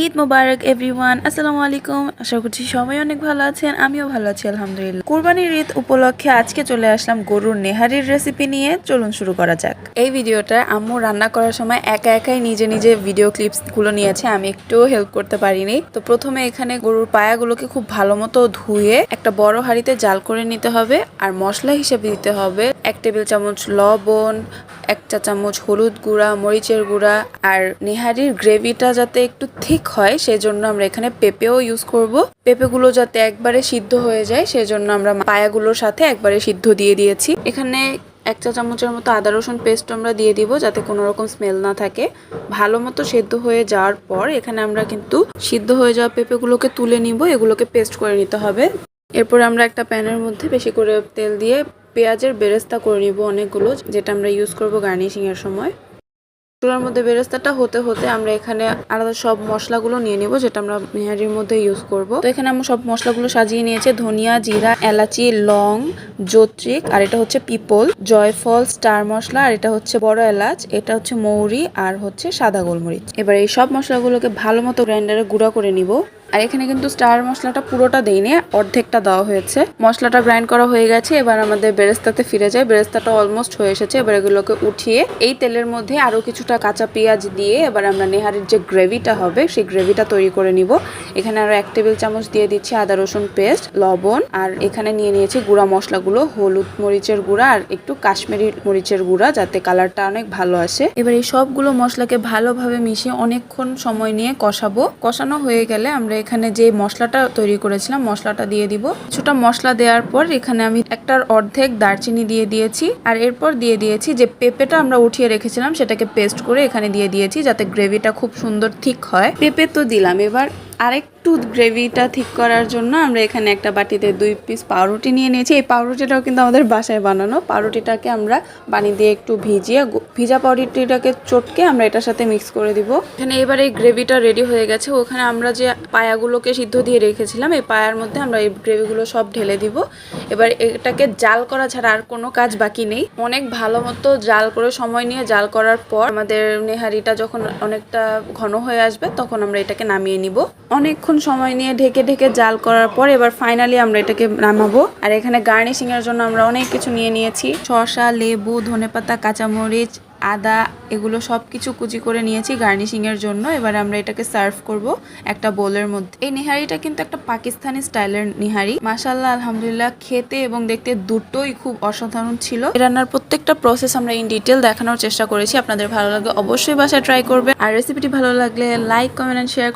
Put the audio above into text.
ঈদ মোবারক everyone, আসসালামু আলাইকুম। আশা করছি সবাই অনেক ভালো আছেন, আমিও ভালো আছি আলহামদুলিল্লাহ। কুরবানির ঈদ উপলক্ষে আজকে চলে আসলাম গরুর নেহারির রেসিপি নিয়ে। চলুন শুরু করা যাক। এই ভিডিওটা আম্মু রান্না করার সময় একা একাই নিজে নিজে ভিডিও ক্লিপস গুলো নিয়েছে, আমি একটুও হেল্প করতে পারিনি। তো প্রথমে এখানে গরুর পায়াগুলোকে খুব ভালো মতো ধুয়ে একটা বড় হাঁড়িতে জাল করে নিতে হবে। আর মশলা হিসেবে দিতে হবে 1 টেবিল চামচ লবণ, 1 চা চামচ হলুদ গুঁড়া, মরিচের গুঁড়া। আর নেহারির গ্রেভিটা যাতে একটু ঠিক হয় সেজন্য আমরা এখানে পেঁপেও ইউজ করব। পেঁপেগুলো যাতে একবারে সিদ্ধ হয়ে যায় সেজন্য আমরা পায়াগুলোর সাথে একবারে সিদ্ধ দিয়ে দিয়েছি। এখানে 1 চা চামচের মতো আদা রসুন পেস্ট আমরা দিয়ে দিব যাতে কোনো রকম স্মেল না থাকে। ভালো মতো সেদ্ধ হয়ে যাওয়ার পর এখানে আমরা কিন্তু সিদ্ধ হয়ে যাওয়া পেঁপেগুলোকে তুলে নিব, এগুলোকে পেস্ট করে নিতে হবে। এরপর আমরা একটা প্যানের মধ্যে বেশি করে তেল দিয়ে পেঁয়াজের বেরেস্তা করে নিব অনেকগুলো, যেটা আমরা ইউজ করব গার্নিশিং এর সময়। চুলার মধ্যে বেরেস্তাটা হতে হতে আমরা এখানে আলাদা সব মশলাগুলো নিয়ে নিব যেটা আমরা নেহারির মধ্যে ইউজ করব। তো এখানে আমরা সব মশলাগুলো সাজিয়ে নিয়েছি, ধনিয়া, জিরা, এলাচি, লং, জত্রিক, আর এটা হচ্ছে পিপল, জয়ফল, স্টার মশলা, আর এটা হচ্ছে বড় এলাচ, এটা হচ্ছে মৌরি, আর হচ্ছে সাদা গোলমরিচ। এবার এই সব মশলাগুলোকে ভালো মতো গ্রাইন্ডারে গুঁড়া করে নিব। আর এখানে কিন্তু স্টার মশলাটা পুরোটা দেইনি, অর্ধেকটা দেওয়া হয়েছে। মশলাটা গ্রাইন্ড করা হয়ে গেছে, এবার আমাদের বেরেস্তাতে ফিরে যায়। বেরেস্তাটা অলমোস্ট হয়ে এসেছে, এবার এগুলোকে উঠিয়ে এই তেলের মধ্যে আরো কিছুটা কাঁচা পেঁয়াজ দিয়ে এবার আমরা নেহারির যে গ্রেভিটা হবে সেই গ্রেভিটা তৈরি করে নিব। এখানে আরো 1 টেবিল চামচ দিয়ে দিচ্ছি আদা রসুন পেস্ট, লবণ, আর এখানে নিয়ে নিয়েছি গুঁড়া মশলাগুলো, হলুদ মরিচের গুঁড়া আর একটু কাশ্মীরি মরিচের গুঁড়া, যাতে কালারটা অনেক ভালো আসে। এবার এই সবগুলো মশলাকে ভালোভাবে মিশিয়ে অনেকক্ষণ সময় নিয়ে কষাবো। কষানো হয়ে গেলে আমরা এখানে যে মশলাটা তৈরি করেছিলাম মশলাটা দিয়ে দিব। কিছুটা মশলা দেওয়ার পর এখানে আমি একটার অর্ধেক দারচিনি দিয়ে দিয়েছি, আর এরপর দিয়ে দিয়েছি যে পেঁপেটা আমরা উঠিয়ে রেখেছিলাম সেটাকে পেস্ট করে এখানে দিয়ে দিয়েছি যাতে গ্রেভিটা খুব সুন্দর ঠিক হয়। পেঁপে তো দিলাম, এবার আরেকটু গ্রেভিটা ঠিক করার জন্য আমরা এখানে একটা বাটিতে 2 পিস পাউরুটি নিয়ে নিয়েছি। এই পাউরুটিটাও কিন্তু আমাদের বাসায় বানানো। পাউরুটিটাকে আমরা পানি দিয়ে একটু ভিজিয়ে ভিজা পাউরুটিটাকে চটকে আমরা এটার সাথে মিক্স করে দিব। এখানে এবার এই গ্রেভিটা রেডি হয়ে গেছে। ওখানে আমরা যে পায়াগুলোকে সিদ্ধ দিয়ে রেখেছিলাম এই পায়ার মধ্যে আমরা এই গ্রেভিগুলো সব ঢেলে দিব। এবার এটাকে জাল করা ছাড়া আর কোনো কাজ বাকি নেই। অনেক ভালো মতো জাল করে সময় নিয়ে জাল করার পর আমাদের নেহারিটা যখন অনেকটা ঘন হয়ে আসবে তখন আমরা এটাকে নামিয়ে নিব। অনেকক্ষণ সময় নিয়ে ঢেকে ঢেকে জাল করার পর এবার ফাইনালি আমরা এটাকে নামাবো। আর এখানে গার্নিশিং এর জন্য আমরা অনেক কিছু নিয়ে নিয়েছি, শসা, লেবু, ধনেপাতা, কাঁচামরিচ, আদা, এগুলো সব কিছু কুচি করে নিয়েছি গার্নিশিং এর জন্য। এবার আমরা এটাকে সার্ভ করব একটা বোলের মধ্যে। এই নিহারিটা কিন্তু একটা পাকিস্তানি স্টাইলের নিহারি। মাশাআল্লাহ আলহামদুলিল্লাহ, খেতে এবং দেখতে দুটোই খুব অসাধারণ ছিল। এই রান্নার প্রত্যেকটা প্রসেস আমরা ইন ডিটেল দেখানোর চেষ্টা করেছি। আপনাদের ভালো লাগলে অবশ্যই বাসায় ট্রাই করবেন। আর রেসিপিটি ভালো লাগলে লাইক, কমেন্ট এন্ড শেয়ার